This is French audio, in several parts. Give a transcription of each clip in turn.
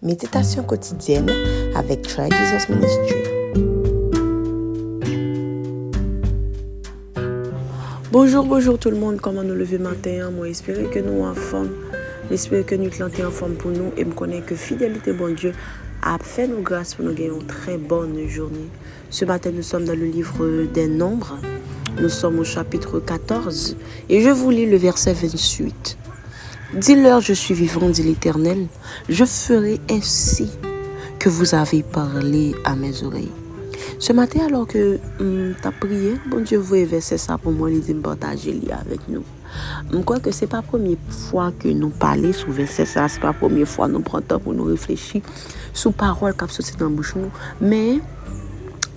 Méditation quotidienne avec Try Jesus Ministry. Bonjour tout le monde, comment nous lever matin? Moi, j'espère que nous en forme, j'espère que nous sommes en forme pour nous et je connais que fidélité, bon Dieu, a fait nos grâces pour nous gagner une très bonne journée. Ce matin, nous sommes dans le livre des Nombres, nous sommes au chapitre 14 et je vous lis le verset 28. Dis-leur, je suis vivant, dit l'Éternel, je ferai ainsi que vous avez parlé à mes oreilles. Ce matin, alors que tu as prié, bon Dieu, vous verset ça pour moi, les partager avec nous. Je crois que ce n'est pas la première fois que nous parlons sous verset ça, ce n'est pas la première fois que nous prenons temps pour nous réfléchir sous parole qui sorti dans la bouche nous, mais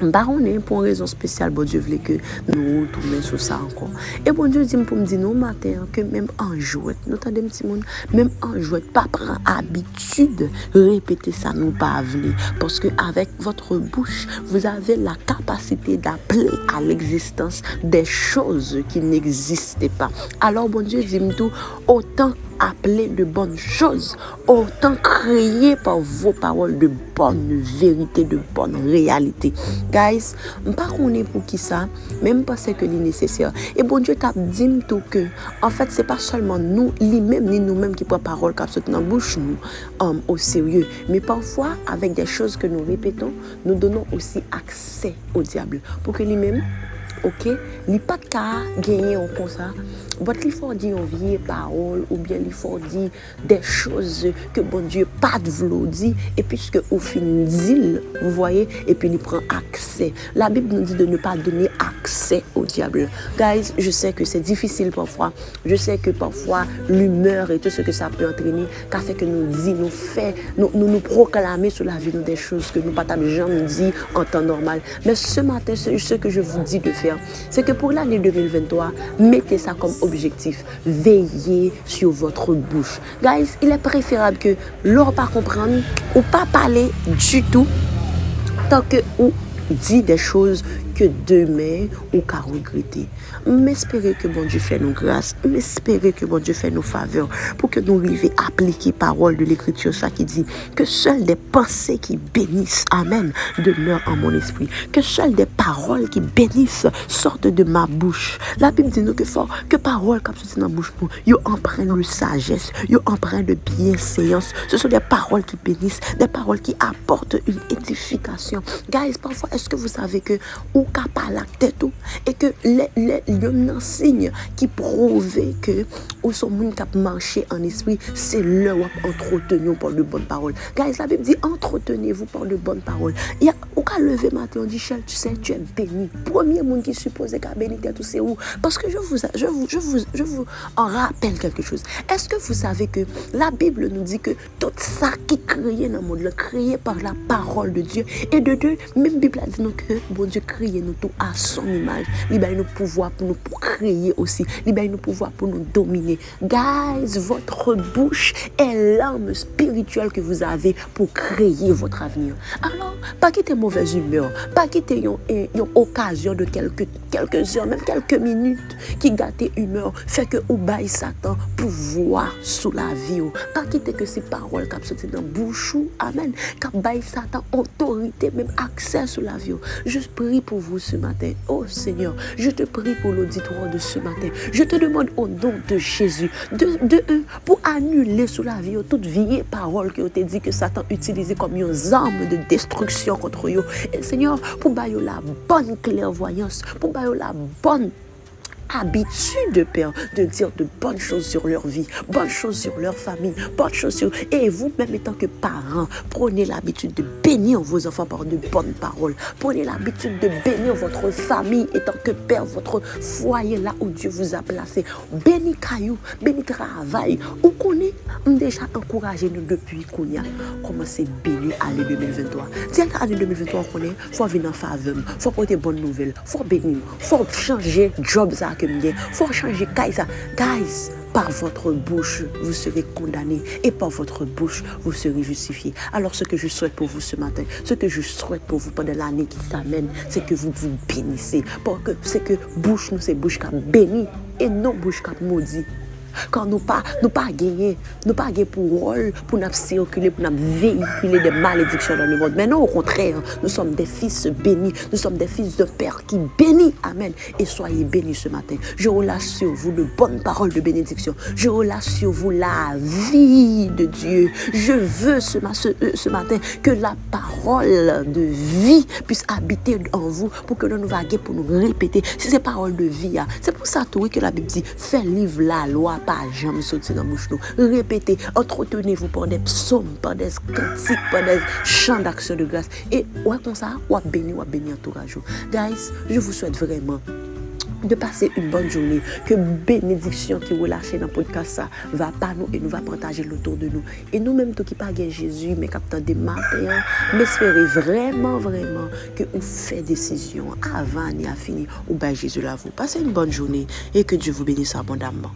baronne pour une raison spéciale, bon Dieu voulait que nous retournions sur ça encore. Et bon Dieu dit pour me dire non matin que même en jouet, nous t'entendons petit monde, même en jouet, pas prendre habitude répéter ça nous pas venir parce que avec votre bouche, vous avez la capacité d'appeler à l'existence des choses qui n'existaient pas. Alors bon Dieu dit tout autant appeler de bonnes choses, autant créer par vos paroles de bonnes vérités, de bonnes réalités. Guys, je ne sais pas pour qui ça, même parce que c'est nécessaire. Et bon Dieu t'a dit tout que, en fait, ce n'est pas seulement nous, lui-même, ni nous-mêmes qui prenons parole qui sont dans la bouche, nous, au sérieux. Mais parfois, avec des choses que nous répétons, nous donnons aussi accès au diable. Pour que lui-même, ok, il n'y a pas de cas gagner comme ça. Mais il faut dire une vieille parole ou bien il faut dire des choses que bon Dieu pas de vouloir dire et puisque au fin dit, vous voyez, et puis il prend accès. La Bible nous dit de ne pas donner accès au diable. Guys, je sais que c'est difficile parfois. Je sais que parfois l'humeur et tout ce que ça peut entraîner, qu'a fait que nous dit, nous proclamer sur la vie nous des choses que nous pas jamais dit en temps normal. Mais ce matin, ce que je vous dis de faire, c'est que pour l'année 2023, mettez ça comme objectif. Veillez sur votre bouche. Guys, il est préférable que l'on pas comprendre ou pas parler du tout tant que ou dit des choses que demain ou qu'à regretter. M'espérer que bon Dieu fait nos grâces, m'espérer que bon Dieu fait nos faveurs pour que nous arrivions à appliquer parole de l'écriture ça qui dit que seules des pensées qui bénissent, amen, demeurent en mon esprit, que seules des paroles qui bénissent sortent de ma bouche. La Bible dit nous que fort que paroles qui sortent dans la bouche nous, yo empreintes de sagesse, yo empreintes de bienséance. Ce sont des paroles qui bénissent, des paroles qui apportent une édification. Guys, parfois est-ce que vous savez que ou qu'à parler la tête et que les signes qui prouvent que ou sont monde qui marché en esprit, c'est leur entretenu par de bonnes paroles. Guys, la Bible dit entretenez-vous par de bonnes paroles. Il y a ou qu'à lever matin on dit Chel, tu sais tu es béni. Premier monde qui suppose qu'à béni tout c'est où? Parce que je vous en rappelle quelque chose. Est-ce que vous savez que la Bible nous dit que tout ça qui créé dans le monde, créé par la parole de Dieu et de deux, même Bible a dit nous que bon Dieu créé nous tout à son image. Il a nous pouvoir pour nous créer aussi. Il a nous pouvoir pour nous dominer. Guys, votre bouche est l'arme spirituelle que vous avez pour créer votre avenir. Alors, pas quitter mauvaise humeur, pas quitter une occasion de quelques heures, même quelques minutes qui gâtent humeur, fait que ou bail Satan pouvoir sous la vie. Pas quitter que ces paroles qui sortent dans bouche, amen, qui bail Satan autorité, même accès sur la vie. Je prie pour vous ce matin. Oh Seigneur, je te prie pour l'auditoire de ce matin. Je te demande au nom de Jésus pour annuler sous la vie toute vieille parole qui ont été dit que Satan utilisait comme une arme de destruction contre eux. Et Seigneur, pour bailler la bonne clairvoyance, pour bailler la bonne habitude, Père, de dire de bonnes choses sur leur vie, bonnes choses sur leur famille, bonnes choses sur... Et vous-même, étant que parents, prenez l'habitude de bénir vos enfants par de bonnes paroles. Prenez l'habitude de bénir votre famille, étant que Père, votre foyer là où Dieu vous a placé. Bénis caillou, bénis travail. Ou qu'on est déjà encouragé nous depuis qu'on y a commencé à bénir l'année 2023. Tiens, l'année 2023, on connaît, il faut venir en faveur, il faut porter bonnes nouvelles, il faut bénir, il faut changer job ça. Il faut changer ça. Guys, par votre bouche, vous serez condamné et par votre bouche, vous serez justifié. Alors, ce que je souhaite pour vous ce matin, ce que je souhaite pour vous pendant l'année qui s'amène, c'est que vous vous bénissez. Parce que c'est que bouche nous, c'est bouche qui bénit et non bouche qui maudit. Quand nous pas gagner pour rôle, pour nous circuler, pour nous véhiculer des malédictions dans le monde. Mais non, au contraire, nous sommes des fils bénis. Nous sommes des fils de Père qui bénit. Amen. Et soyez bénis ce matin. Je relâche sur vous de bonnes paroles de bénédiction. Je relâche sur vous la vie de Dieu. Je veux ce matin que la parole de vie puisse habiter en vous pour que nous vaguions, pour nous répéter. Si c'est parole de vie, c'est pour ça que la Bible dit, fais livre la loi, pas jamais sortir dans la bouche. Répétez, entretenez-vous par des psaumes, par des cantiques, par des chants d'action de grâce. Et ouais, comme ça, ou béni entourage. Guys, je vous souhaite vraiment de passer une bonne journée, que bénédiction qui relâchée dans le podcast ça va pas nous et nous va partager autour de nous. Et nous-mêmes, tout qui pas Jésus, mais captant des matins, m'espérer vraiment que vous faites décision avant et à finir, ou bien Jésus là vous. Passez une bonne journée et que Dieu vous bénisse abondamment.